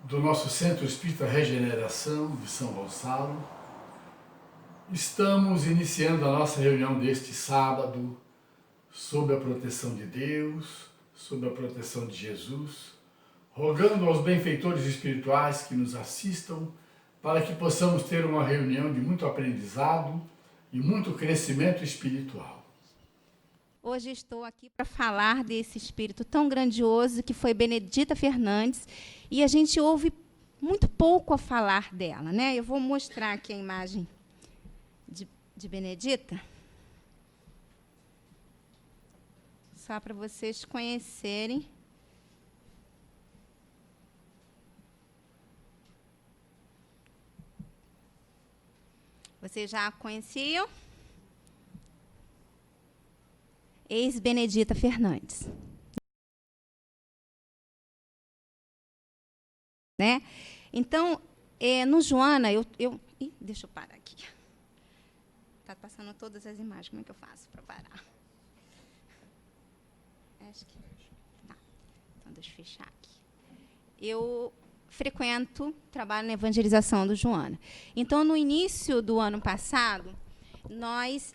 do nosso Centro Espírita Regeneração de São Gonçalo. Estamos iniciando a nossa reunião deste sábado sob a proteção de Deus, sob a proteção de Jesus, rogando aos benfeitores espirituais que nos assistam para que possamos ter uma reunião de muito aprendizado e muito crescimento espiritual. Hoje estou aqui para falar desse espírito tão grandioso que foi Benedita Fernandes, e a gente ouve muito pouco a falar dela, né? Eu vou mostrar aqui a imagem de Benedita, só para vocês conhecerem. Vocês já a conheciam? Ex-Benedita Fernandes. Né? Então, no Joana, deixa eu parar aqui. Está passando todas as imagens, como é que eu faço para parar? Acho que... Tá. Então, deixa eu fechar aqui. Eu frequento, trabalho na evangelização do Joana. Então, no início do ano passado,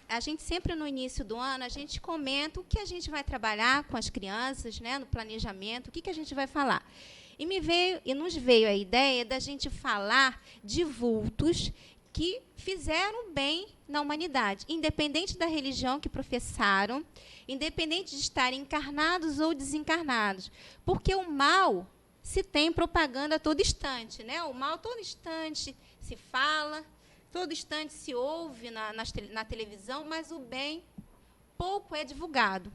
a gente sempre no início do ano, a gente comenta o que a gente vai trabalhar com as crianças, né, no planejamento, o que a gente vai falar. E nos veio a ideia da gente falar de vultos que fizeram bem na humanidade, independente da religião que professaram, independente de estarem encarnados ou desencarnados. Porque o mal se tem propaganda a todo instante, né? O mal a todo instante se fala, todo instante se ouve na televisão, mas o bem pouco é divulgado.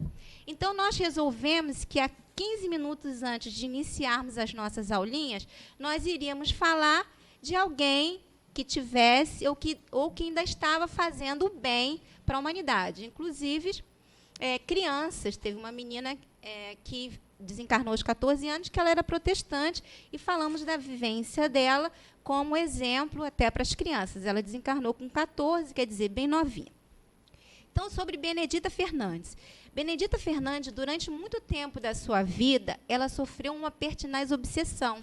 Então, nós resolvemos que, a 15 minutos antes de iniciarmos as nossas aulinhas, nós iríamos falar de alguém que tivesse ou que ainda estava fazendo o bem para a humanidade. Inclusive, crianças. Teve uma menina que desencarnou aos 14 anos, que ela era protestante, e falamos da vivência dela como exemplo até para as crianças. Ela desencarnou com 14, quer dizer, bem novinha. Então, sobre Benedita Fernandes. Benedita Fernandes, durante muito tempo da sua vida, ela sofreu uma pertinaz obsessão.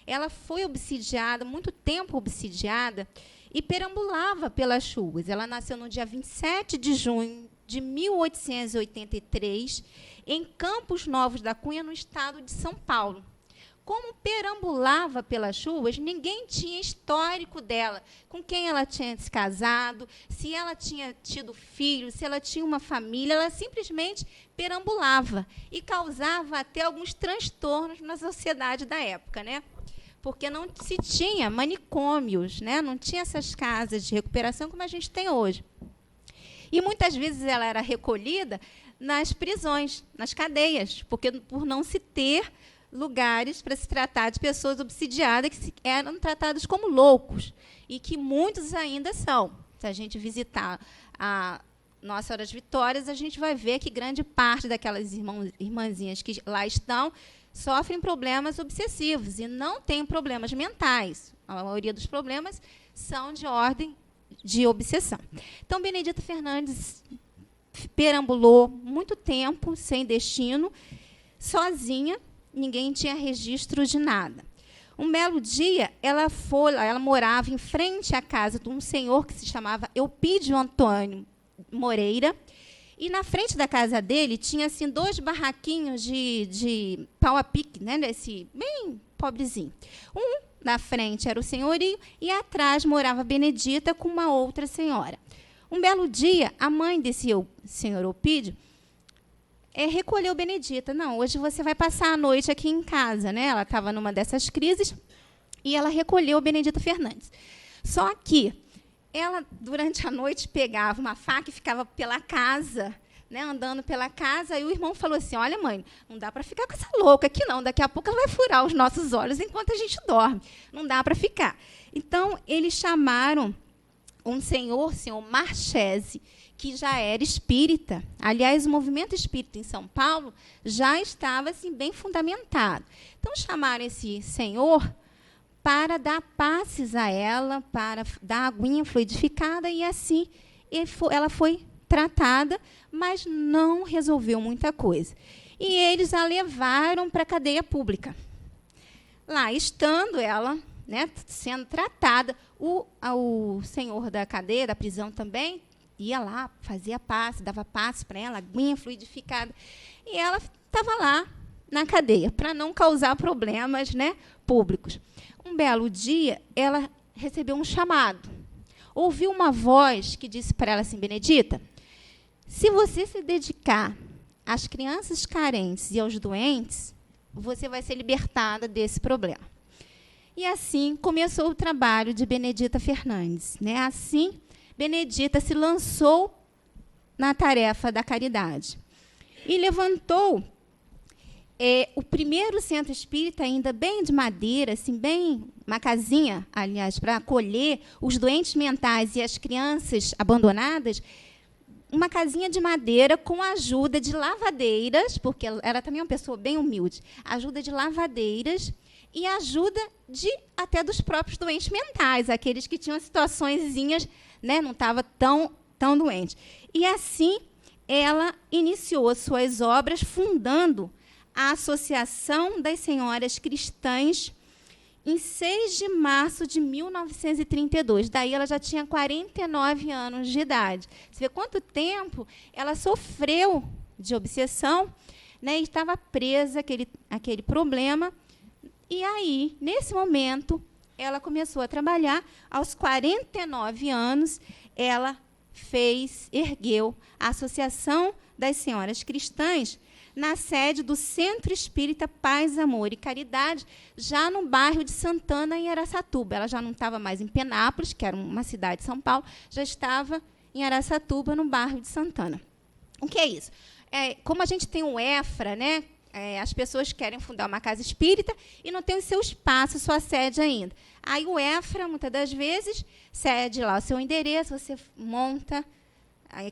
Ela foi obsidiada, muito tempo obsidiada, e perambulava pelas ruas. Ela nasceu no dia 27 de junho de 1883, em Campos Novos da Cunha, no estado de São Paulo. Como perambulava pelas ruas, ninguém tinha histórico dela, com quem ela tinha se casado, se ela tinha tido filhos, se ela tinha uma família. Ela simplesmente perambulava e causava até alguns transtornos na sociedade da época, né? Porque não se tinha manicômios, né? Não tinha essas casas de recuperação como a gente tem hoje. E muitas vezes ela era recolhida nas prisões, nas cadeias, porque por não se ter lugares para se tratar de pessoas obsidiadas que eram tratados como loucos, e que muitos ainda são. Se a gente visitar a Nossa Senhora das Vitórias, a gente vai ver que grande parte daquelas irmãzinhas que lá estão sofrem problemas obsessivos e não têm problemas mentais. A maioria dos problemas são de ordem de obsessão. Então, Benedita Fernandes perambulou muito tempo sem destino, sozinha. Ninguém tinha registro de nada. Um belo dia, ela morava em frente à casa de um senhor que se chamava Eupídio Antônio Moreira, e na frente da casa dele tinha assim 2 barraquinhos de pau a pique, né, desse bem pobrezinho. Um na frente era o senhorio e atrás morava Benedita com uma outra senhora. Um belo dia, a mãe desse senhor Eupídio recolheu Benedita. Não, hoje você vai passar a noite aqui em casa, né? Ela estava numa dessas crises e ela recolheu Benedita Fernandes. Só que ela, durante a noite, pegava uma faca e ficava pela casa, né, andando pela casa. E o irmão falou assim: olha, mãe, não dá para ficar com essa louca aqui, não. Daqui a pouco ela vai furar os nossos olhos enquanto a gente dorme. Não dá para ficar. Então, eles chamaram um senhor Marchese, que já era espírita. Aliás, o movimento espírita em São Paulo já estava assim, bem fundamentado. Então, chamaram esse senhor para dar passes a ela, para dar aguinha fluidificada, e assim ela foi tratada, mas não resolveu muita coisa. E eles a levaram para a cadeia pública. lá estando ela, né, sendo tratada, o senhor da cadeia, da prisão também, ia lá, fazia passe, dava passe para ela, aguinha fluidificada. E ela estava lá na cadeia, para não causar problemas, né, públicos. Um belo dia, ela recebeu um chamado. Ouviu uma voz que disse para ela assim: Benedita, se você se dedicar às crianças carentes e aos doentes, você vai ser libertada desse problema. E assim começou o trabalho de Benedita Fernandes, né? Assim, Benedita se lançou na tarefa da caridade e levantou o primeiro centro espírita, ainda bem de madeira, assim, bem uma casinha, aliás, para acolher os doentes mentais e as crianças abandonadas, uma casinha de madeira com a ajuda de lavadeiras, porque ela era também uma pessoa bem humilde, ajuda de lavadeiras e ajuda até dos próprios doentes mentais, aqueles que tinham situaçõezinhas, né, não estava tão doente. E assim ela iniciou as suas obras fundando a Associação das Senhoras Cristãs em 6 de março de 1932. Daí ela já tinha 49 anos de idade. Você vê quanto tempo ela sofreu de obsessão, né, e estava presa àquele problema. E aí, nesse momento, ela começou a trabalhar. Aos 49 anos, ela ergueu a Associação das Senhoras Cristãs na sede do Centro Espírita Paz, Amor e Caridade, já no bairro de Santana, em Araçatuba. Ela já não estava mais em Penápolis, que era uma cidade de São Paulo, já estava em Araçatuba, no bairro de Santana. O que é isso? Como a gente tem o EFRA, né, as pessoas querem fundar uma casa espírita e não tem o seu espaço, sua sede ainda. Aí o EFRA, muitas das vezes, cede lá o seu endereço, você monta,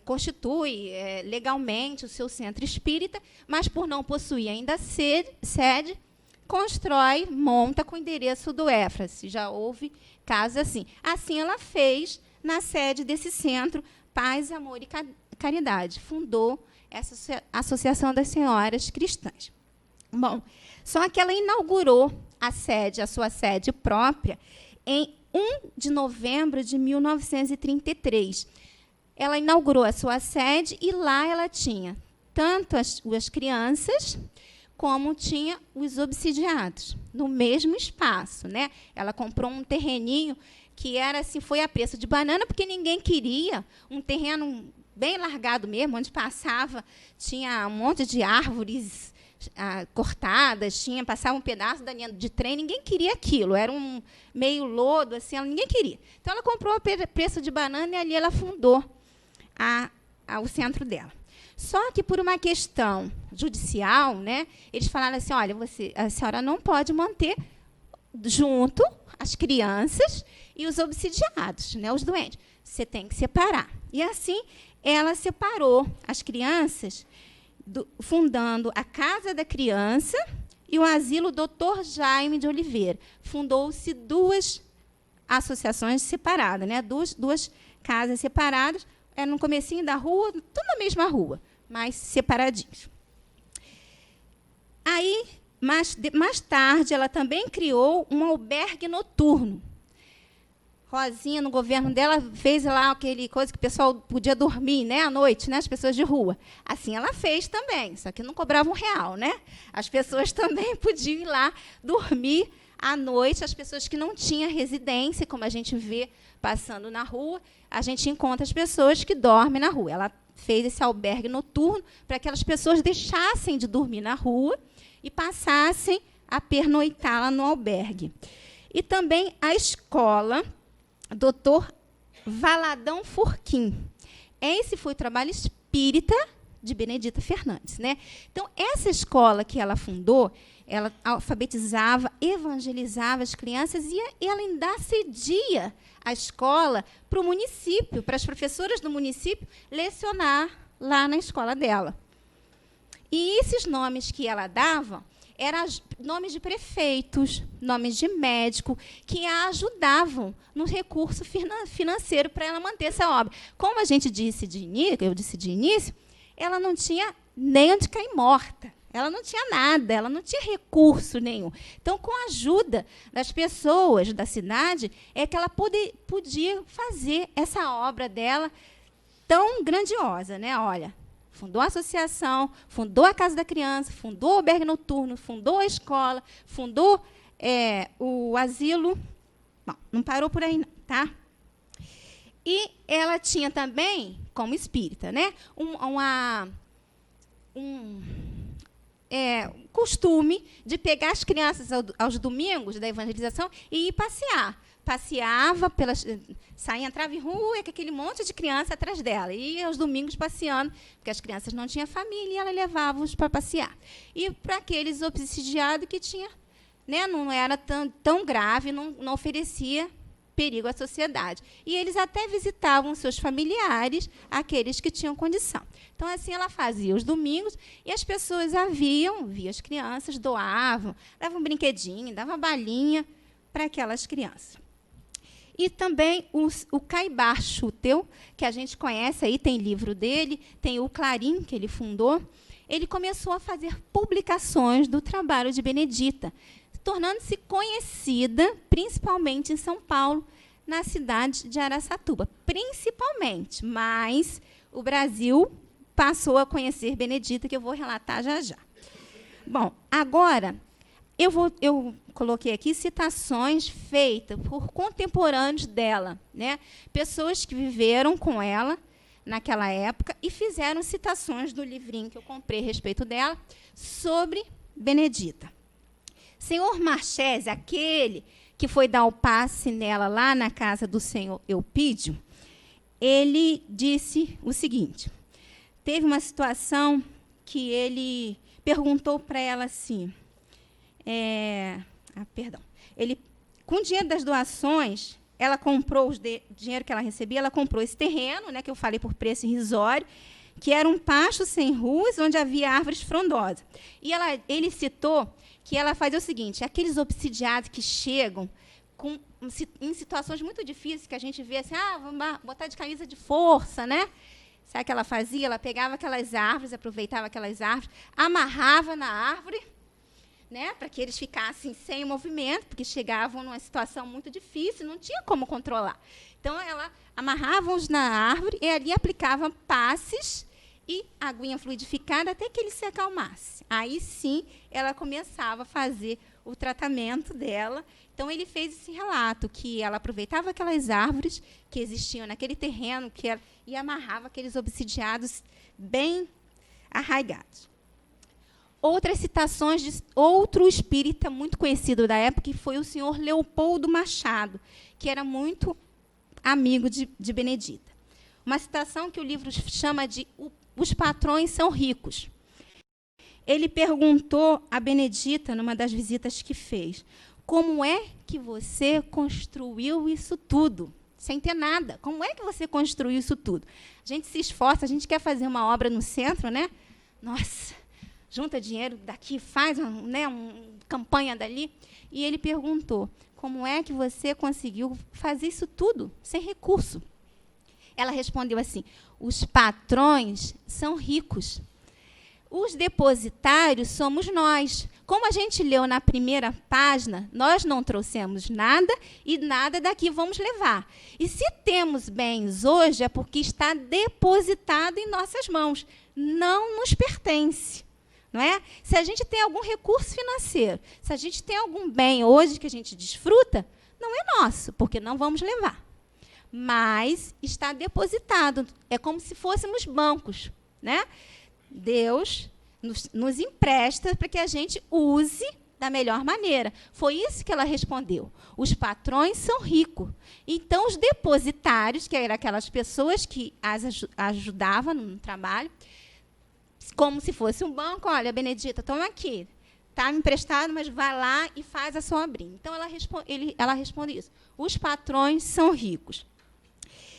constitui legalmente o seu centro espírita, mas por não possuir ainda sede, constrói, monta com o endereço do EFRA, se já houve casos assim. Assim ela fez na sede desse centro Paz, Amor e Caridade. Fundou essa Associação das Senhoras Cristãs. Bom, só que ela inaugurou a sua sede própria, em 1 de novembro de 1933. Ela inaugurou a sua sede e lá ela tinha tanto as crianças como tinha os obsidiados, no mesmo espaço, né? Ela comprou um terreninho que era assim, foi a preço de banana, porque ninguém queria, um terreno bem largado mesmo, onde passava, tinha um monte de árvores cortadas, passava um pedaço da linha de trem, ninguém queria aquilo, era um meio lodo, assim, ninguém queria. Então, ela comprou a preço de banana e ali ela fundou o centro dela. Só que, por uma questão judicial, né, eles falaram assim, olha, a senhora não pode manter junto as crianças e os obsidiados, né, os doentes. Você tem que separar. E, assim, ela separou as crianças, fundando a Casa da Criança e o Asilo Dr. Jaime de Oliveira. Fundou-se 2 associações separadas, né? Duas casas separadas, era no comecinho da rua, tudo na mesma rua, mas separadinhos. Aí, mais tarde, ela também criou um albergue noturno. Rosinha, no governo dela, fez lá aquele coisa que o pessoal podia dormir, né, à noite, né, as pessoas de rua. Assim ela fez também, só que não cobrava R$1, né? As pessoas também podiam ir lá dormir à noite, as pessoas que não tinham residência, como a gente vê passando na rua, a gente encontra as pessoas que dormem na rua. Ela fez esse albergue noturno para que aquelas pessoas deixassem de dormir na rua e passassem a pernoitar lá no albergue. E também a escola Dr. Valadão Furquim. Esse foi o trabalho espírita de Benedita Fernandes, né? Então, essa escola que ela fundou, ela alfabetizava, evangelizava as crianças e ela ainda cedia a escola para o município, para as professoras do município lecionar lá na escola dela. E esses nomes que ela dava eram nomes de prefeitos, nomes de médico, que a ajudavam no recurso financeiro para ela manter essa obra. Como eu disse de início, ela não tinha nem onde cair morta. Ela não tinha nada, ela não tinha recurso nenhum. Então, com a ajuda das pessoas da cidade, é que ela podia fazer essa obra dela tão grandiosa, né? Olha, fundou a associação, fundou a Casa da Criança, fundou o albergue noturno, fundou a escola, fundou o asilo. Bom, não parou por aí, não, tá? E ela tinha também, como espírita, né, costume de pegar as crianças aos domingos da evangelização e ir passear. Passeava, entrava em rua e com aquele monte de criança atrás dela. E ia aos domingos passeando, porque as crianças não tinham família e ela levava-os para passear. E para aqueles obsidiados que tinha, né, não era tão grave, não oferecia perigo à sociedade. E eles até visitavam seus familiares, aqueles que tinham condição. Então, assim, ela fazia os domingos e as pessoas via as crianças, doavam, davam um brinquedinho, davam balinha para aquelas crianças. E também o Caibar Schutel, que a gente conhece, aí tem livro dele, tem o Clarim, que ele fundou, ele começou a fazer publicações do trabalho de Benedita, tornando-se conhecida, principalmente em São Paulo, na cidade de Araçatuba. Principalmente, mas o Brasil passou a conhecer Benedita, que eu vou relatar já já. Bom, agora, eu coloquei aqui citações feitas por contemporâneos dela, né? Pessoas que viveram com ela naquela época e fizeram citações do livrinho que eu comprei a respeito dela sobre Benedita. Senhor Marchese, aquele que foi dar o passe nela lá na casa do senhor Eupídio, ele disse o seguinte: teve uma situação que ele perguntou para ela assim, ele, com o dinheiro das doações, ela comprou dinheiro que ela recebia, ela comprou esse terreno, né, que eu falei por preço irrisório, que era um pasto sem ruas, onde havia árvores frondosas. E ele citou que ela fazia o seguinte: aqueles obsidiados que chegam em situações muito difíceis, que a gente vê assim, vamos botar de camisa de força, né? Sabe o que ela fazia? Ela pegava aquelas árvores, aproveitava aquelas árvores, amarrava na árvore, né, para que eles ficassem sem movimento, porque chegavam numa situação muito difícil, não tinha como controlar. Então, ela amarrava-os na árvore e ali aplicava passes e aguinha fluidificada até que ele se acalmasse. Aí, sim, ela começava a fazer o tratamento dela. Então, ele fez esse relato, que ela aproveitava aquelas árvores que existiam naquele terreno e amarrava aqueles obsidiados bem arraigados. Outras citações de outro espírita muito conhecido da época, que foi o senhor Leopoldo Machado, que era muito amigo de Benedita. Uma citação que o livro chama de Os Patrões São Ricos. Ele perguntou a Benedita, numa das visitas que fez, como é que você construiu isso tudo? Sem ter nada. Como é que você construiu isso tudo? A gente se esforça, a gente quer fazer uma obra no centro, né? Nossa, junta dinheiro daqui, faz uma campanha dali. E ele perguntou, como é que você conseguiu fazer isso tudo sem recurso? Ela respondeu assim: os patrões são ricos. Os depositários somos nós. Como a gente leu na primeira página, nós não trouxemos nada e nada daqui vamos levar. E se temos bens hoje, é porque está depositado em nossas mãos. Não nos pertence. Não é? Se a gente tem algum recurso financeiro, se a gente tem algum bem hoje que a gente desfruta, não é nosso, porque não vamos levar. Mas está depositado. É como se fôssemos bancos, né? Deus nos empresta para que a gente use da melhor maneira. Foi isso que ela respondeu. Os patrões são ricos. Então, os depositários, que eram aquelas pessoas que as ajudavam no trabalho, como se fosse um banco, olha, Benedita, toma aqui. Está emprestado, mas vai lá e faz a sua obrinha. Então, ela responde isso. Os patrões são ricos.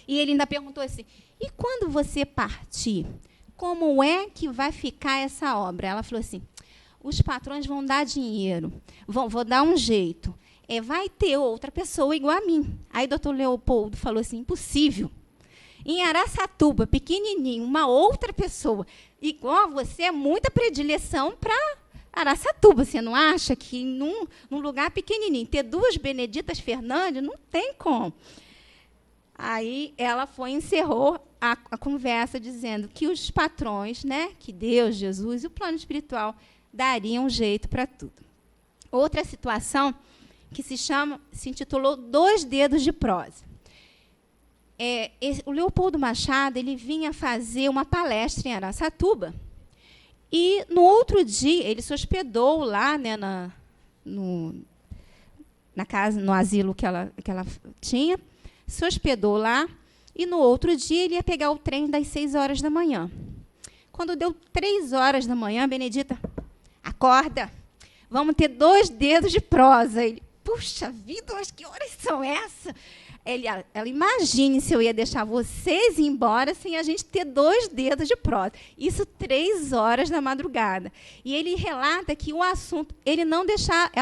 E ele ainda perguntou assim, e quando você partir, como é que vai ficar essa obra? Ela falou assim, os patrões vão dar dinheiro, vou dar um jeito. Vai ter outra pessoa igual a mim. Aí o doutor Leopoldo falou assim, impossível. em Araçatuba, pequenininho, uma outra pessoa, igual a você, é muita predileção para Araçatuba. Você não acha que num lugar pequenininho, ter 2 Beneditas Fernandes, não tem como. Aí ela encerrou a conversa dizendo que os patrões, né, que Deus, Jesus e o plano espiritual dariam um jeito para tudo. Outra situação que se intitulou 2 Dedos de Prosa. O Leopoldo Machado, ele vinha fazer uma palestra em Araçatuba, e no outro dia ele se hospedou lá, né, na casa, no asilo que ela tinha, se hospedou lá, e no outro dia ele ia pegar o trem das 6 horas da manhã. Quando deu 3 horas da manhã, Benedita, acorda, vamos ter 2 dedos de prosa. Ele, puxa vida, mas que horas são essas? Ela, imagine se eu ia deixar vocês ir embora sem a gente ter 2 dedos de prosa. Isso 3 horas da madrugada. E ele relata que o assunto, ela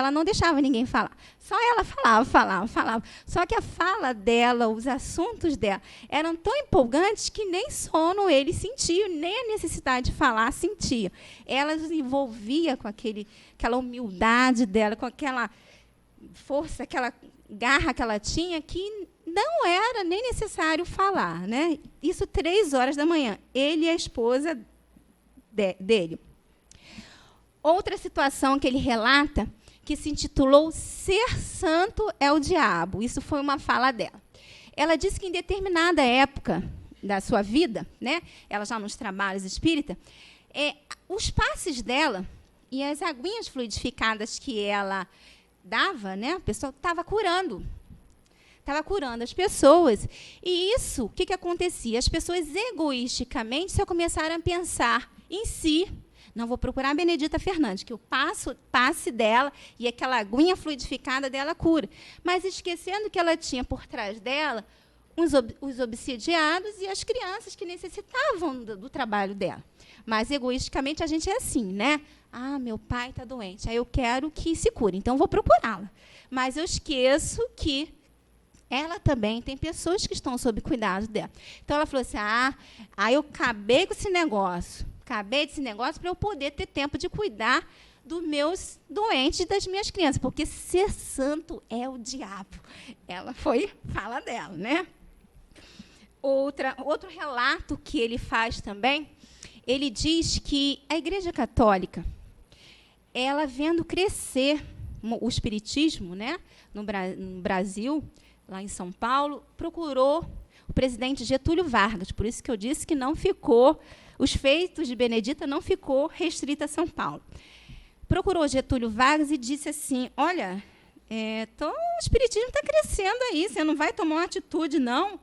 não deixava ninguém falar. Só ela falava. Só que a fala dela, os assuntos dela, eram tão empolgantes que nem sono ele sentia, nem a necessidade de falar sentia. Ela se envolvia com aquela humildade dela, com aquela força, aquela garra que ela tinha, que não era nem necessário falar, né? Isso 3 horas da manhã, ele e a esposa dele. Outra situação que ele relata, que se intitulou Ser Santo é o Diabo. Isso foi uma fala dela. Ela disse que em determinada época da sua vida, né, ela já nos trabalhos espírita, os passes dela e as aguinhas fluidificadas que ela dava, né, a pessoa estava curando as pessoas. E isso, o que acontecia? As pessoas egoisticamente só começaram a pensar em si. Não, vou procurar a Benedita Fernandes, que o passe dela e aquela aguinha fluidificada dela cura. Mas esquecendo que ela tinha por trás dela os obsidiados e as crianças que necessitavam do trabalho dela. Mas, egoisticamente, a gente é assim, né? Ah, meu pai está doente, aí eu quero que se cure, então vou procurá-la. Mas eu esqueço que ela também tem pessoas que estão sob cuidado dela. Então, ela falou assim, eu acabei com esse negócio. Acabei desse negócio para eu poder ter tempo de cuidar dos meus doentes e das minhas crianças, porque ser santo é o diabo. Fala dela, né? Outro relato que ele faz também, ele diz que a Igreja Católica, ela vendo crescer o espiritismo, né, no Brasil, lá em São Paulo, procurou o presidente Getúlio Vargas, por isso que eu disse que não ficou, os feitos de Benedita não ficou restrita a São Paulo. Procurou Getúlio Vargas e disse assim, olha, o espiritismo está crescendo aí, você não vai tomar uma atitude, não.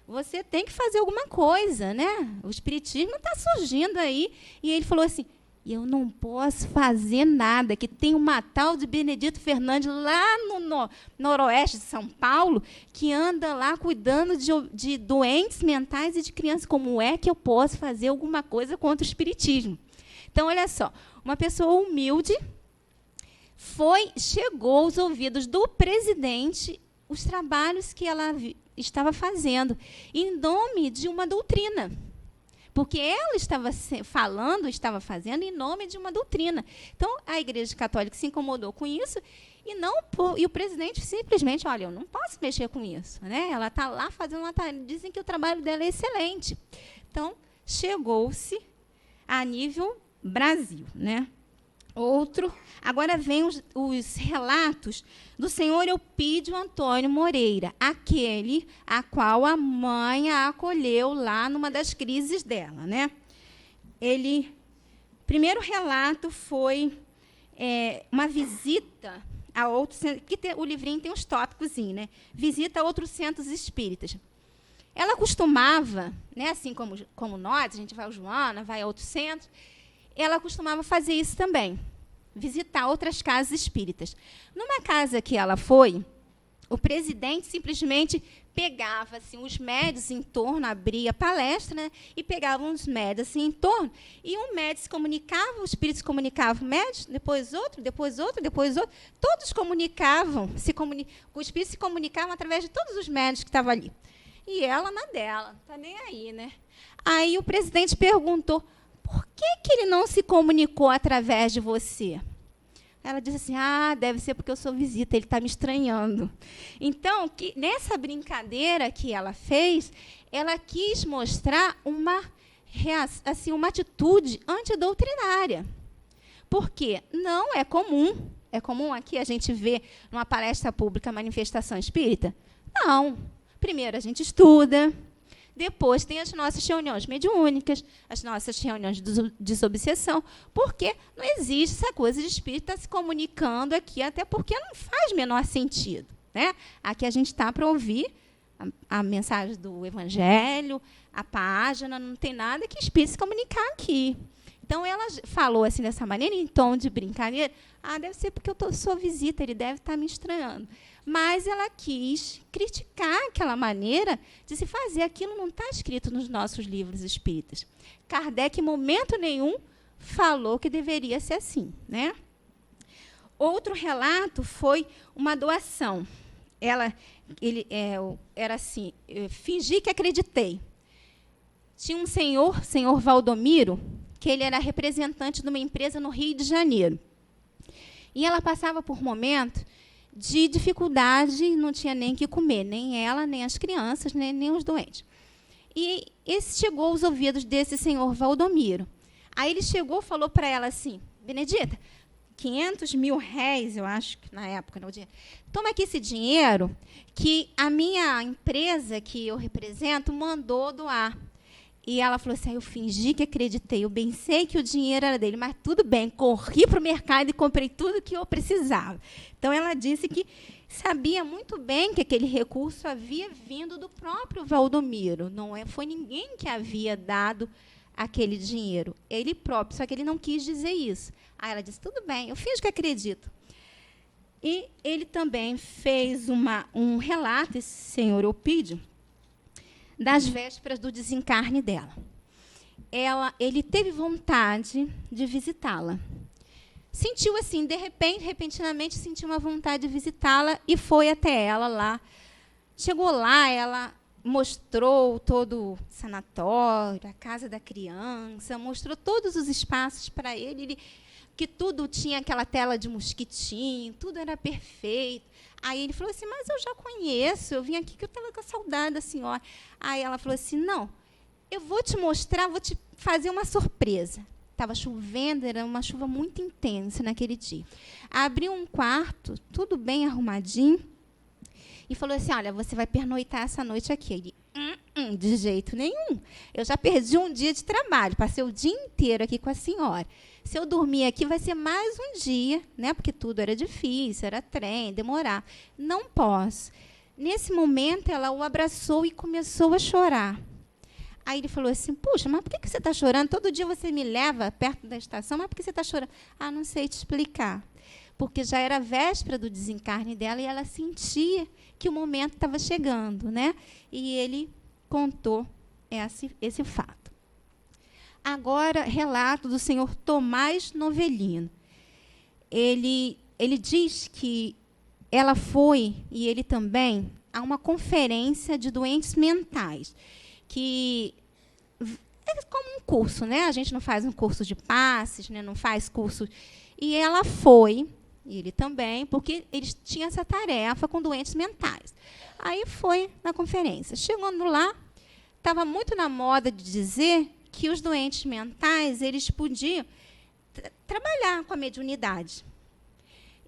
Você tem que fazer alguma coisa, né? O espiritismo está surgindo aí. E ele falou assim, eu não posso fazer nada, que tem uma tal de Benedito Fernandes lá no noroeste de São Paulo, que anda lá cuidando de doentes mentais e de crianças. Como é que eu posso fazer alguma coisa contra o espiritismo? Então, olha só, uma pessoa humilde chegou aos ouvidos do presidente os trabalhos que ela estava fazendo, em nome de uma doutrina. Porque ela estava fazendo em nome de uma doutrina. Então, a Igreja Católica se incomodou com isso e o presidente simplesmente, olha, eu não posso mexer com isso. Né? Ela está lá fazendo uma tarefa, dizem que o trabalho dela é excelente. Então, chegou-se a nível Brasil. Né? Agora vem os relatos do senhor Eupídio Antônio Moreira, aquele a qual a mãe a acolheu lá numa das crises dela. Né? Primeiro relato foi uma visita a outros centros, o livrinho tem uns tópicos, né? Visita a outros centros espíritas. Ela costumava, né, assim como nós, a gente vai ao Joana, vai a outros centros, ela costumava fazer isso também, visitar outras casas espíritas. Numa casa que ela foi, o presidente simplesmente pegava assim, os médios em torno, abria a palestra, né, e pegava uns médios assim, em torno, e um médium se comunicava, o espírito se comunicava, o médium, depois outro, todos comunicavam, o espírito se comunicava através de todos os médios que estavam ali. E ela na dela, tá nem aí, né? Aí o presidente perguntou, por que ele não se comunicou através de você? Ela disse assim, deve ser porque eu sou visita, ele está me estranhando. Então, nessa brincadeira que ela fez, ela quis mostrar uma atitude antidoutrinária. Por quê? Não é comum. É comum aqui a gente ver numa palestra pública manifestação espírita? Não. Primeiro a gente estuda, depois tem as nossas reuniões mediúnicas, as nossas reuniões de desobsessão, porque não existe essa coisa de espírita se comunicando aqui, até porque não faz menor sentido, né? Aqui a gente está para ouvir a mensagem do Evangelho, a página, não tem nada que espírita se comunicar aqui. Então, ela falou assim dessa maneira, em tom de brincadeira, deve ser porque eu sou visita, ele deve estar me estranhando. Mas ela quis criticar aquela maneira de se fazer. Aquilo não está escrito nos nossos livros espíritas. Kardec, em momento nenhum, falou que deveria ser assim, né? Outro relato foi uma doação. Era assim, fingi que acreditei. Tinha um senhor Valdomiro, que ele era representante de uma empresa no Rio de Janeiro. E ela passava por momentos de dificuldade, não tinha nem o que comer, nem ela, nem as crianças, nem os doentes. E esse chegou aos ouvidos desse senhor Valdomiro. Aí ele chegou e falou para ela assim, Benedita, 500 mil réis, eu acho que na época, não, toma aqui esse dinheiro que a minha empresa que eu represento mandou doar. E ela falou assim, eu fingi que acreditei, eu bem sei que o dinheiro era dele, mas tudo bem, corri para o mercado e comprei tudo que eu precisava. Então, ela disse que sabia muito bem que aquele recurso havia vindo do próprio Valdomiro, foi ninguém que havia dado aquele dinheiro, ele próprio, só que ele não quis dizer isso. Aí ela disse, tudo bem, eu finjo que acredito. E ele também fez um relato, esse senhor Eupídio, das vésperas do desencarne dela. Ele teve vontade de visitá-la. Sentiu assim, repentinamente sentiu uma vontade de visitá-la e foi até ela lá. Chegou lá, ela mostrou todo o sanatório, a casa da criança, mostrou todos os espaços para ele, que tudo tinha aquela tela de mosquitinho, tudo era perfeito. Aí ele falou assim, mas eu já conheço, eu vim aqui que eu estava com saudade da senhora. Aí ela falou assim, não, eu vou te mostrar, vou te fazer uma surpresa. Estava chovendo, era uma chuva muito intensa naquele dia. Abriu um quarto, tudo bem arrumadinho, e falou assim, olha, você vai pernoitar essa noite aqui. Ele, de jeito nenhum. Eu já perdi um dia de trabalho, passei o dia inteiro aqui com a senhora. Se eu dormir aqui, vai ser mais um dia, né? Porque tudo era difícil, era trem, demorar. Não posso. Nesse momento, ela o abraçou e começou a chorar. Aí ele falou assim, puxa, mas por que você está chorando? Todo dia você me leva perto da estação, mas por que você está chorando? Não sei te explicar. Porque já era véspera do desencarne dela e ela sentia que o momento estava chegando, né? E ele contou esse fato. Agora, relato do senhor Tomás Novelino. Ele diz que ela foi, e ele também, a uma conferência de doentes mentais, que é como um curso, né? A gente não faz um curso de passes, né? Não faz curso. E ela foi, e ele também, porque eles tinham essa tarefa com doentes mentais. Aí foi na conferência. Chegando lá, estava muito na moda de dizer que os doentes mentais eles podiam trabalhar com a mediunidade.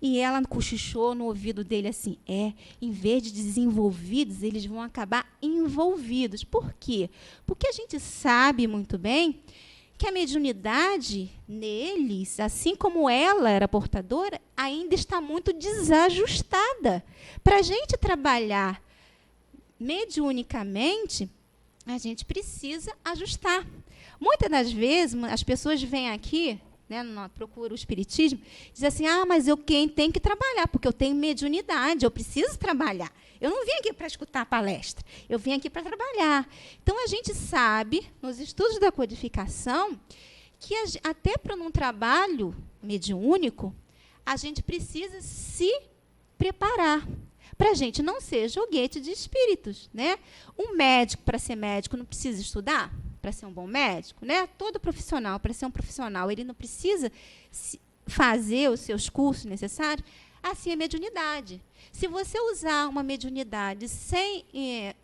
E ela cochichou no ouvido dele assim, em vez de desenvolvidos, eles vão acabar envolvidos. Por quê? Porque a gente sabe muito bem que a mediunidade neles, assim como ela era portadora, ainda está muito desajustada. Para a gente trabalhar mediunicamente, a gente precisa ajustar. Muitas das vezes, as pessoas vêm aqui, né, procura o espiritismo, diz assim, mas eu tenho que trabalhar, porque eu tenho mediunidade, eu preciso trabalhar. Eu não vim aqui para escutar a palestra, eu vim aqui para trabalhar. Então, a gente sabe, nos estudos da codificação, que até para um trabalho mediúnico, a gente precisa se preparar para a gente não ser joguete de espíritos, né? Um médico, para ser médico, não precisa estudar para ser um bom médico, né? Todo profissional, para ser um profissional, ele não precisa fazer os seus cursos necessários. Assim é a mediunidade. Se você usar uma mediunidade sem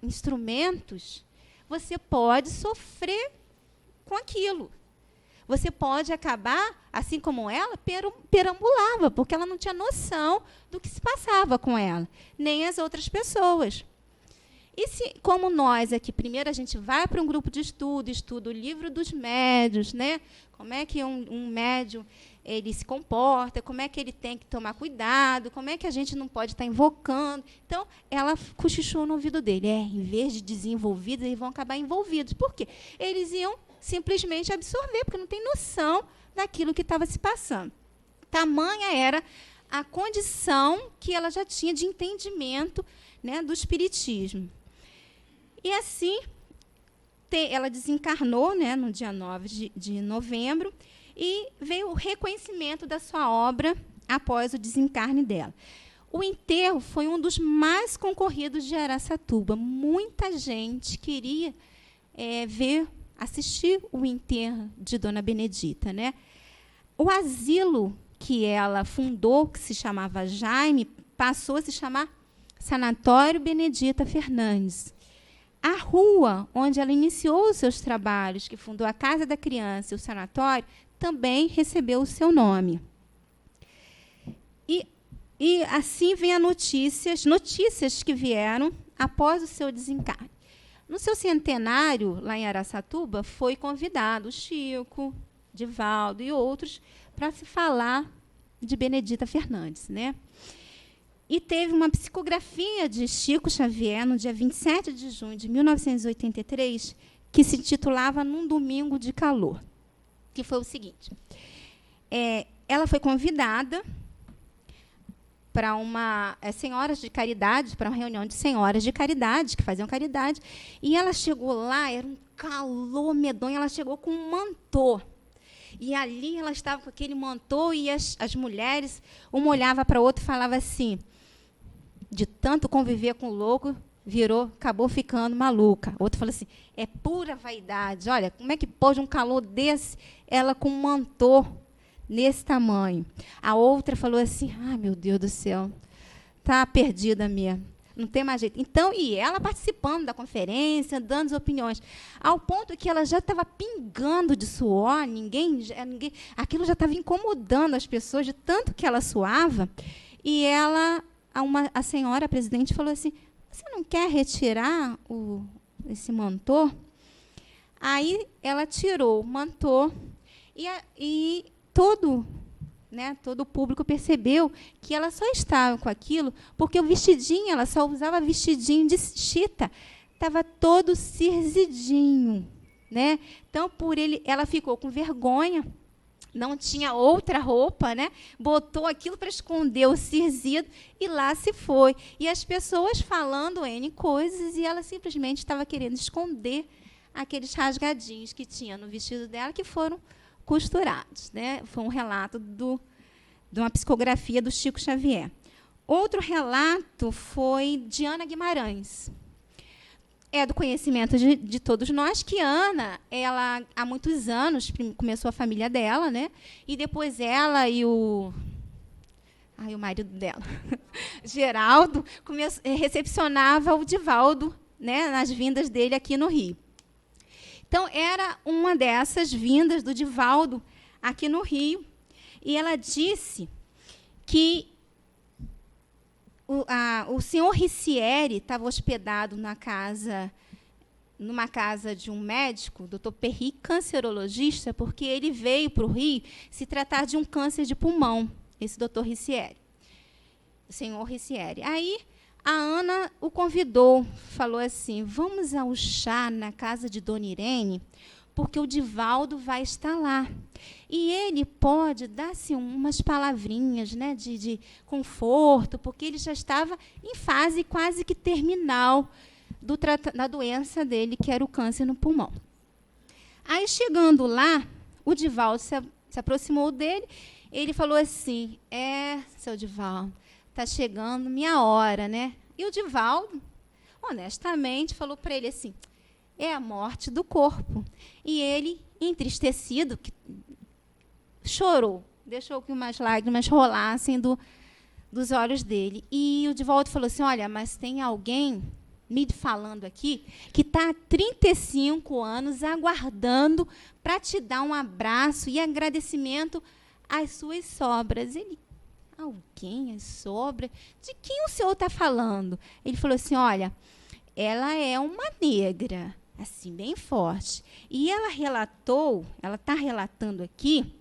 instrumentos, você pode sofrer com aquilo. Você pode acabar, assim como ela, perambulava, porque ela não tinha noção do que se passava com ela, nem as outras pessoas. E como nós aqui, primeiro a gente vai para um grupo de estudo, estuda o livro dos médiuns, né? Como é que um médium ele se comporta, como é que ele tem que tomar cuidado, como é que a gente não pode estar invocando. Então, ela cochichou no ouvido dele. Em vez de desenvolvidos, eles vão acabar envolvidos. Por quê? Eles iam simplesmente absorver, porque não tem noção daquilo que estava se passando. Tamanha era a condição que ela já tinha de entendimento, né, do espiritismo. E assim, ela desencarnou, né, no dia 9 de novembro, e veio o reconhecimento da sua obra após o desencarne dela. O enterro foi um dos mais concorridos de Araçatuba. Muita gente queria assistir o enterro de Dona Benedita, né? O asilo que ela fundou, que se chamava Jaime, passou a se chamar Sanatório Benedita Fernandes. A rua onde ela iniciou os seus trabalhos, que fundou a Casa da Criança e o sanatório, também recebeu o seu nome. E assim vem notícias que vieram após o seu desencarne. No seu centenário, lá em Araçatuba, foi convidado o Chico, Divaldo e outros para se falar de Benedita Fernandes, né? E teve uma psicografia de Chico Xavier, no dia 27 de junho de 1983, que se intitulava Num Domingo de Calor, que foi o seguinte. Ela foi convidada para uma senhoras de caridade, para uma reunião de senhoras de caridade, que faziam caridade, e ela chegou lá, era um calor medonho, ela chegou com um mantô. E ali ela estava com aquele mantô, e as mulheres, uma olhava para a outra e falava assim, de tanto conviver com o louco, acabou ficando maluca. Outra falou assim, é pura vaidade, olha, como é que pode um calor desse, ela com um mantô nesse tamanho. A outra falou assim, meu Deus do céu, está perdida mesmo, não tem mais jeito. Então, e ela participando da conferência, dando as opiniões, ao ponto que ela já estava pingando de suor, aquilo já estava incomodando as pessoas, de tanto que ela suava, e a senhora, a presidente, falou assim, você não quer retirar esse mantô? Aí ela tirou o mantô, e todo o público percebeu que ela só estava com aquilo porque o vestidinho, ela só usava vestidinho de chita, estava todo cirzidinho, né? Então, ela ficou com vergonha, não tinha outra roupa, né? Botou aquilo para esconder o cirzido e lá se foi. E as pessoas falando N coisas e ela simplesmente estava querendo esconder aqueles rasgadinhos que tinha no vestido dela, que foram costurados, né? Foi um relato de uma psicografia do Chico Xavier. Outro relato foi de Ana Guimarães. É do conhecimento de todos nós que Ana, ela há muitos anos começou a família dela, né? E depois ela e o marido dela, Geraldo, recepcionava o Divaldo, né, nas vindas dele aqui no Rio. Então, era uma dessas vindas do Divaldo aqui no Rio, e ela disse que o senhor Ricieri estava hospedado numa casa de um médico, Dr. Perry, cancerologista, porque ele veio para o Rio se tratar de um câncer de pulmão, esse Dr. Ricieri, o senhor Ricieri. Aí, a Ana o convidou, falou assim, vamos ao chá na casa de Dona Irene, porque o Divaldo vai estar lá. E ele pode dar-se umas palavrinhas, né, de conforto, porque ele já estava em fase quase que terminal da doença dele, que era o câncer no pulmão. Aí, chegando lá, o Divaldo se aproximou dele, ele falou assim, seu Divaldo, está chegando minha hora, né? E o Divaldo, honestamente, falou para ele assim, é a morte do corpo. E ele, entristecido, chorou, deixou que umas lágrimas rolassem dos olhos dele. E o Divaldo falou assim, olha, mas tem alguém me falando aqui que está há 35 anos aguardando para te dar um abraço e agradecimento às suas sobras. Ele, alguém, as sobras? De quem o senhor está falando? Ele falou assim, olha, ela é uma negra, assim, bem forte. E ela está relatando aqui,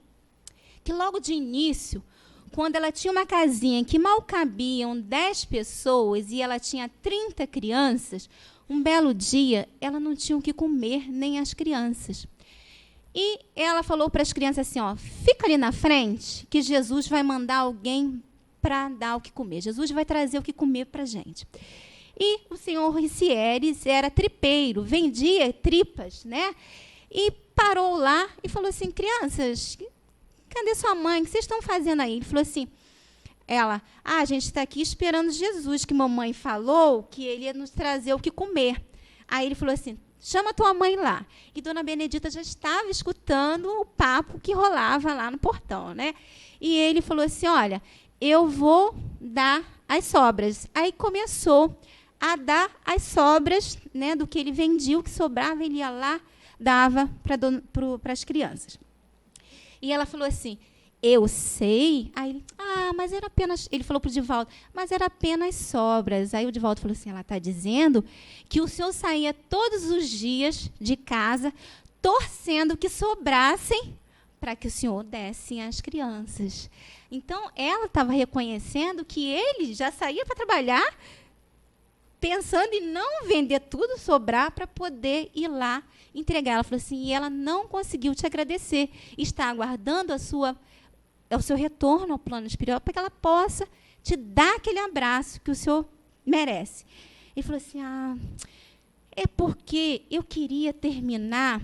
que logo de início, quando ela tinha uma casinha que mal cabiam 10 pessoas e ela tinha 30 crianças, um belo dia, ela não tinha o que comer, nem as crianças. E ela falou para as crianças assim, ó, fica ali na frente, que Jesus vai mandar alguém para dar o que comer. Jesus vai trazer o que comer para a gente. E o senhor Ricieres era tripeiro, vendia tripas, né? E parou lá e falou assim, crianças, cadê sua mãe? O que vocês estão fazendo aí? Ele falou assim, a gente está aqui esperando Jesus, que mamãe falou que ele ia nos trazer o que comer. Aí ele falou assim, chama tua mãe lá. E dona Benedita já estava escutando o papo que rolava lá no portão, né? E ele falou assim, olha, eu vou dar as sobras. Aí começou a dar as sobras, né, do que ele vendia, o que sobrava, ele ia lá, dava para as crianças. E ela falou assim, eu sei. Aí ele, mas era apenas... Ele falou para o Divaldo, mas era apenas sobras. Aí o Divaldo falou assim, ela está dizendo que o senhor saía todos os dias de casa torcendo que sobrassem para que o senhor desse às crianças. Então, ela estava reconhecendo que ele já saía para trabalhar pensando em não vender tudo, sobrar, para poder ir lá entregar. Ela falou assim, e ela não conseguiu te agradecer. Está aguardando o seu retorno ao plano espiritual para que ela possa te dar aquele abraço que o senhor merece. Ele falou assim, é porque eu queria terminar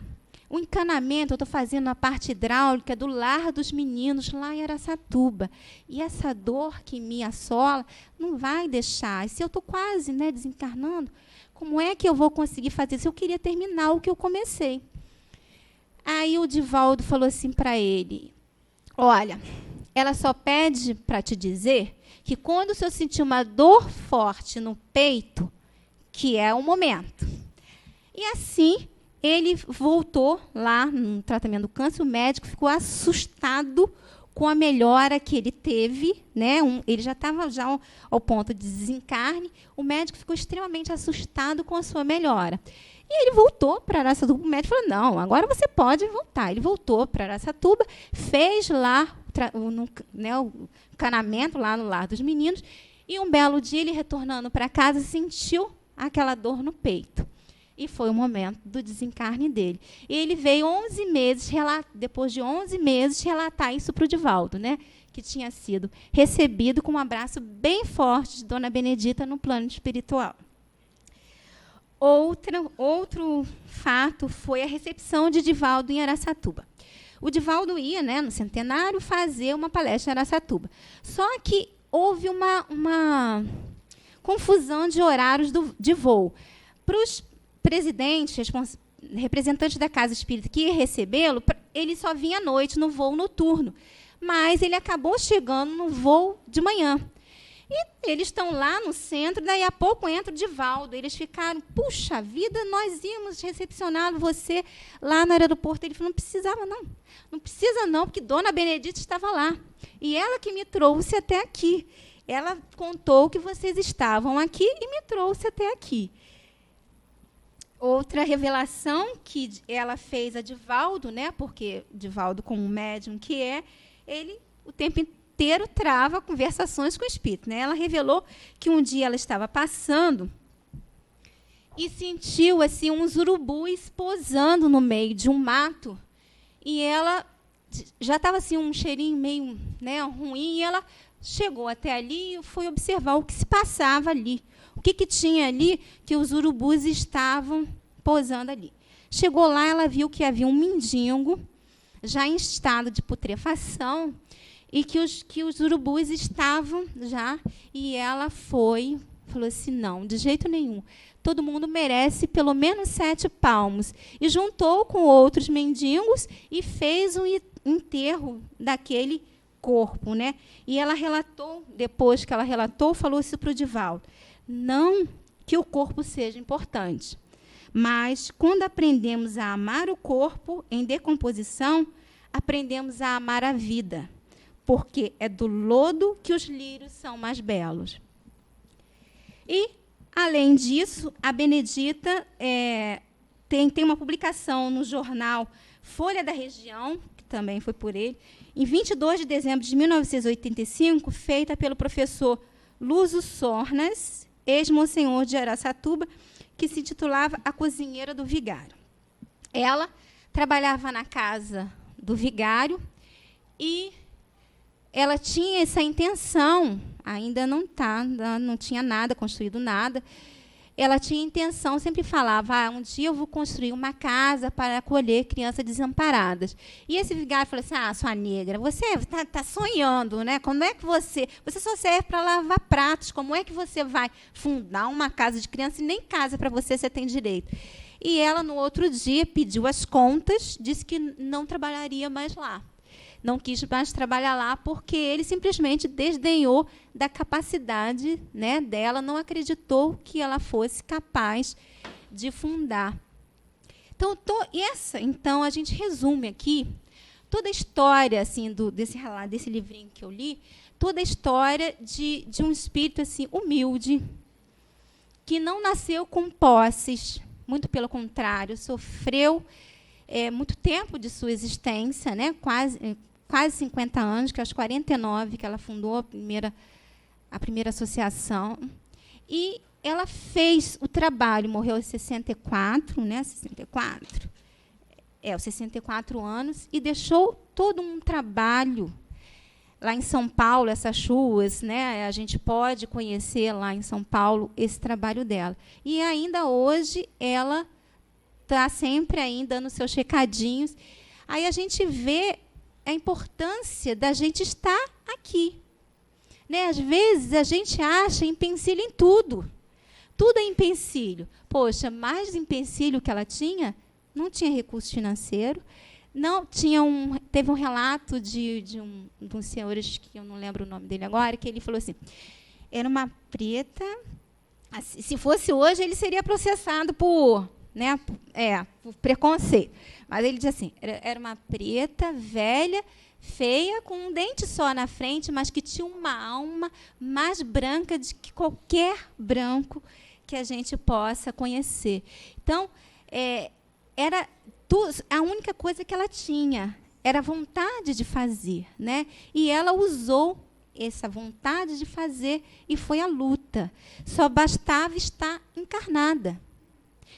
o encanamento, eu estou fazendo a parte hidráulica do Lar dos Meninos, lá em Araçatuba. E essa dor que me assola não vai deixar. E se eu estou quase, né, desencarnando, como é que eu vou conseguir fazer isso? Eu queria terminar o que eu comecei. Aí o Divaldo falou assim para ele, olha, ela só pede para te dizer que quando o senhor sentir uma dor forte no peito, que é o momento. E assim, ele voltou lá no tratamento do câncer, o médico ficou assustado com a melhora que ele teve, né? Ele já estava ao ponto de desencarne, o médico ficou extremamente assustado com a sua melhora. E ele voltou para Araçatuba, o médico falou, não, agora você pode voltar. Ele voltou para Araçatuba, fez lá o encanamento lá no Lar dos Meninos, e um belo dia, ele retornando para casa, sentiu aquela dor no peito. E foi o momento do desencarne dele. E ele veio 11 meses, depois de 11 meses, relatar isso para o Divaldo, né? Que tinha sido recebido com um abraço bem forte de Dona Benedita no plano espiritual. Outro fato foi a recepção de Divaldo em Araçatuba. O Divaldo ia, né, no centenário, fazer uma palestra em Araçatuba. Só que houve uma confusão de horários de voo. Para os presidentes, representantes da Casa Espírita que ia recebê-lo, ele só vinha à noite, no voo noturno. Mas ele acabou chegando no voo de manhã. E eles estão lá no centro, daí a pouco entra o Divaldo. Eles ficaram, puxa vida, nós íamos recepcionar você lá no aeroporto. Ele falou, não precisava não. Não precisa não, porque Dona Benedita estava lá. E ela que me trouxe até aqui. Ela contou que vocês estavam aqui e me trouxe até aqui. Outra revelação que ela fez a Divaldo, né, porque Divaldo, como médium que é, ele o tempo inteiro trava conversações com o espírito. Né? Ela revelou que um dia ela estava passando e sentiu assim, uns urubus posando no meio de um mato. E ela já estava assim, um cheirinho meio, né, ruim, e ela chegou até ali e foi observar o que se passava ali. O que tinha ali que os urubus estavam posando ali. Chegou lá, ela viu que havia um mendigo, já em estado de putrefação, e que os urubus estavam já, e ela foi falou assim, não, de jeito nenhum. Todo mundo merece pelo menos 7 palmos. E juntou com outros mendigos e fez um enterro daquele corpo, né? E ela relatou, depois que ela relatou, falou isso para o Divaldo. Não que o corpo seja importante, mas quando aprendemos a amar o corpo em decomposição, aprendemos a amar a vida, porque é do lodo que os lírios são mais belos. E, além disso, a Benedita tem uma publicação no jornal Folha da Região, que também foi por ele, em 22 de dezembro de 1985, feita pelo professor Luso Sornas, ex-monsenhor de Araçatuba, que se intitulava A Cozinheira do Vigário. Ela trabalhava na casa do vigário e ela tinha essa intenção, ainda não tinha nada, construído nada. Ela tinha intenção, sempre falava, um dia eu vou construir uma casa para acolher crianças desamparadas. E esse vigário falou assim, sua negra, você está sonhando, né? Como é que você só serve para lavar pratos, como é que você vai fundar uma casa de criança e nem casa para você tem direito? E ela, no outro dia, pediu as contas, disse que não trabalharia mais lá. Não quis mais trabalhar lá porque ele simplesmente desdenhou da capacidade, né, dela, não acreditou que ela fosse capaz de fundar. Então, a gente resume aqui toda a história assim, desse livrinho que eu li, toda a história de um espírito assim, humilde, que não nasceu com posses, muito pelo contrário, sofreu muito tempo de sua existência, né, quase 50 anos, que aos 49 que ela fundou a primeira associação. E ela fez o trabalho, morreu aos 64, né? 64 anos, e deixou todo um trabalho lá em São Paulo, essas chuvas, né? A gente pode conhecer lá em São Paulo esse trabalho dela. E ainda hoje ela está sempre aí dando seus recadinhos. Aí a gente vê a importância da gente estar aqui. Né? Às vezes, a gente acha empecilho em tudo. Tudo é empecilho. Poxa, mais empecilho que ela tinha, não tinha recurso financeiro, não tinha teve um relato de um senhor, que eu não lembro o nome dele agora, que ele falou assim, era uma preta, se fosse hoje, ele seria processado por preconceito. Mas ele diz assim, era uma preta, velha, feia, com um dente só na frente, mas que tinha uma alma mais branca do que qualquer branco que a gente possa conhecer. Então, a única coisa que ela tinha era vontade de fazer, né? E ela usou essa vontade de fazer e foi à luta. Só bastava estar encarnada.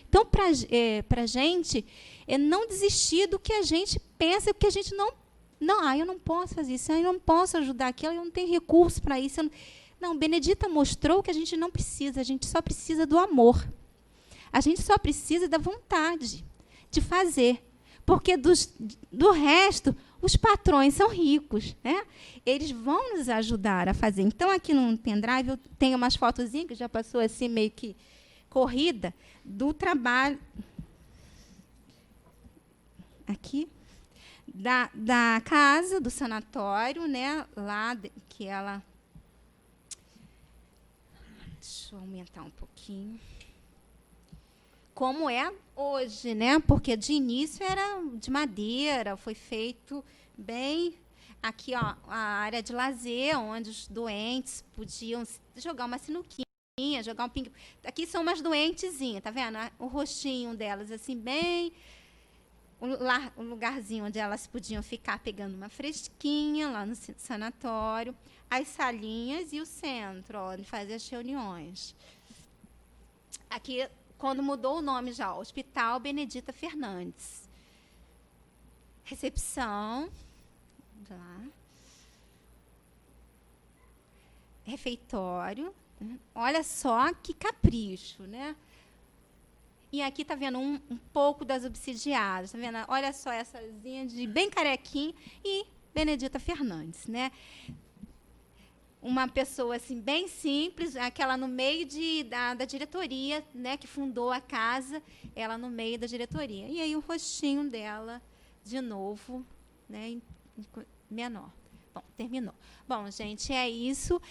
Então, para a gente, não desistir do que a gente pensa, porque a gente eu não posso fazer isso, eu não posso ajudar aquilo, eu não tenho recurso para isso. Não, Benedita mostrou que a gente não precisa, a gente só precisa do amor. A gente só precisa da vontade de fazer. Porque do resto, os patrões são ricos, né? Eles vão nos ajudar a fazer. Então, aqui no pendrive, eu tenho umas fotozinhas, que já passou assim, meio que corrida, do trabalho aqui da casa, do sanatório, né, lá que ela... Deixa eu aumentar um pouquinho. Como é hoje, né? Porque de início era de madeira, foi feito bem... Aqui, ó, a área de lazer, onde os doentes podiam jogar uma sinuquinha, jogar um ping. Aqui são umas doentezinhas, tá vendo? O rostinho delas, assim, bem... Um lugarzinho onde elas podiam ficar pegando uma fresquinha, lá no sanatório. As salinhas e o centro, onde fazem as reuniões. Aqui, quando mudou o nome já, Hospital Benedita Fernandes. Recepção. Lá. Refeitório. Olha só que capricho, né? E aqui está vendo um pouco das obsidiadas, tá vendo? Olha só essazinha de bem carequinha e Benedita Fernandes, né? uma pessoa assim bem simples, aquela no meio da diretoria, né, que fundou a casa, ela no meio da diretoria. E aí o rostinho dela, de novo, né, menor. Bom, terminou. Bom, gente, é isso.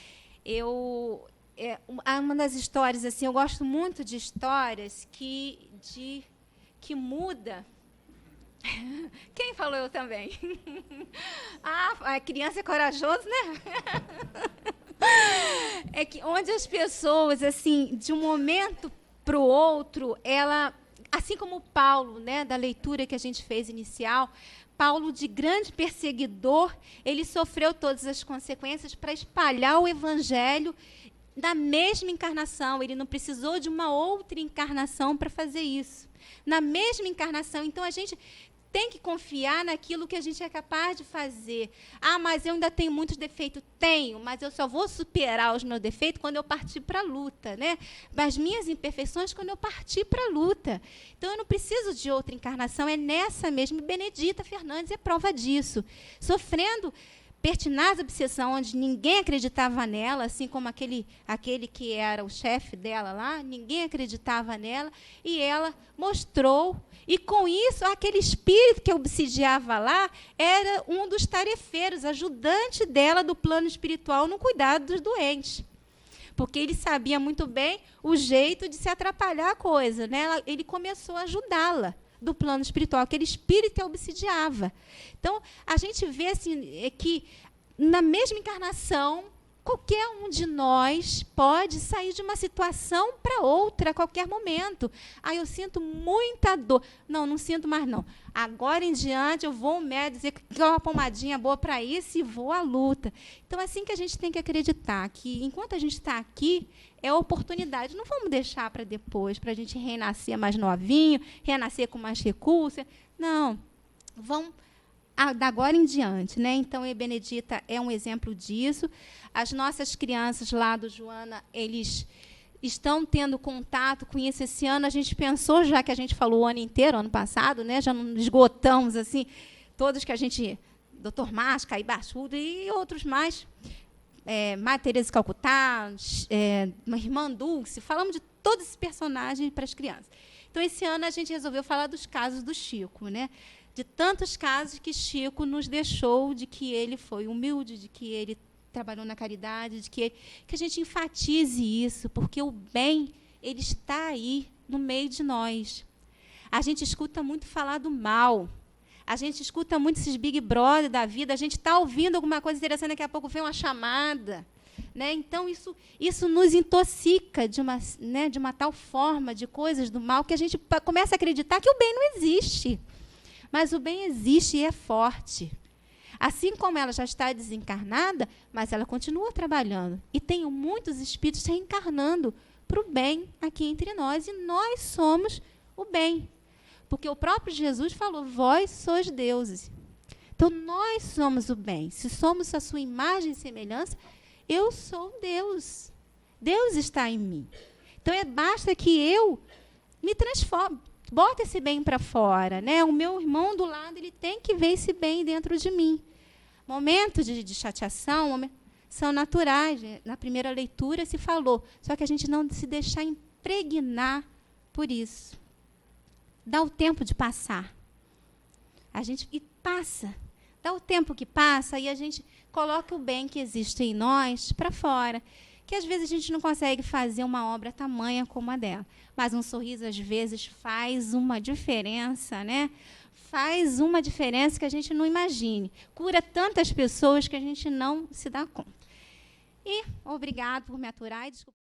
Uma das histórias, assim, eu gosto muito de histórias que muda. Quem falou? Eu também. A criança é corajosa, né? É que onde as pessoas, assim, de um momento para o outro, ela, assim como Paulo, né, da leitura que a gente fez inicial, Paulo, de grande perseguidor, ele sofreu todas as consequências para espalhar o evangelho da mesma encarnação. Ele não precisou de uma outra encarnação para fazer isso. Na mesma encarnação. Então, a gente tem que confiar naquilo que a gente é capaz de fazer. Ah, mas eu ainda tenho muitos defeitos. Tenho, mas eu só vou superar os meus defeitos quando eu partir para a luta, né? As minhas imperfeições quando eu partir para a luta. Então, eu não preciso de outra encarnação, é nessa mesma. Benedita Fernandes é prova disso. Sofrendo pertinaz obsessão, onde ninguém acreditava nela, assim como aquele que era o chefe dela lá, ninguém acreditava nela, e ela mostrou. E, com isso, aquele espírito que obsidiava lá era um dos tarefeiros, ajudante dela do plano espiritual no cuidado dos doentes. Porque ele sabia muito bem o jeito de se atrapalhar a coisa, né? Ele começou a ajudá-la do plano espiritual, aquele espírito que a obsidiava. Então, a gente vê assim, que, na mesma encarnação, qualquer um de nós pode sair de uma situação para outra a qualquer momento. Ah, eu sinto muita dor. Não sinto mais, não. Agora em diante, eu vou ao médico dizer que é uma pomadinha boa para isso e vou à luta. Então, é assim que a gente tem que acreditar, que enquanto a gente está aqui, é oportunidade. Não vamos deixar para depois, para a gente renascer mais novinho, renascer com mais recursos. Não. Vamos da agora em diante, né? Então, a Benedita é um exemplo disso. As nossas crianças lá do Joana, eles estão tendo contato com isso esse ano. A gente pensou, já que a gente falou o ano inteiro, ano passado, né? Já não esgotamos assim, todos que a gente, Dr. Masca, Ibaçudo e outros mais, Maria Teresa de Calcutá, uma irmã Dulce, falamos de todos esses personagens para as crianças. Então, esse ano, a gente resolveu falar dos casos do Chico, né? De tantos casos que Chico nos deixou, de que ele foi humilde, de que ele trabalhou na caridade, de que a gente enfatize isso, porque o bem, ele está aí, no meio de nós. A gente escuta muito falar do mal, a gente escuta muito esses Big Brother da vida, a gente está ouvindo alguma coisa interessante, daqui a pouco vem uma chamada. Né? Então, isso nos intoxica de uma tal forma de coisas do mal, que a gente começa a acreditar que o bem não existe. Mas o bem existe e é forte. Assim como ela já está desencarnada, mas ela continua trabalhando. E tem muitos espíritos reencarnando para o bem aqui entre nós. E nós somos o bem. Porque o próprio Jesus falou, vós sois deuses. Então, nós somos o bem. Se somos a sua imagem e semelhança, eu sou Deus. Deus está em mim. Então, basta que eu me transforme. Bota esse bem para fora, né? O meu irmão do lado, ele tem que ver esse bem dentro de mim. Momentos de chateação são naturais. Né? Na primeira leitura se falou, só que a gente não se deixar impregnar por isso. Dá o tempo de passar. E passa. Dá o tempo que passa e a gente coloca o bem que existe em nós para fora. Que às vezes a gente não consegue fazer uma obra tamanha como a dela. Mas um sorriso, às vezes, faz uma diferença, né? Faz uma diferença que a gente não imagine. Cura tantas pessoas que a gente não se dá conta. E obrigado por me aturar e desculpa.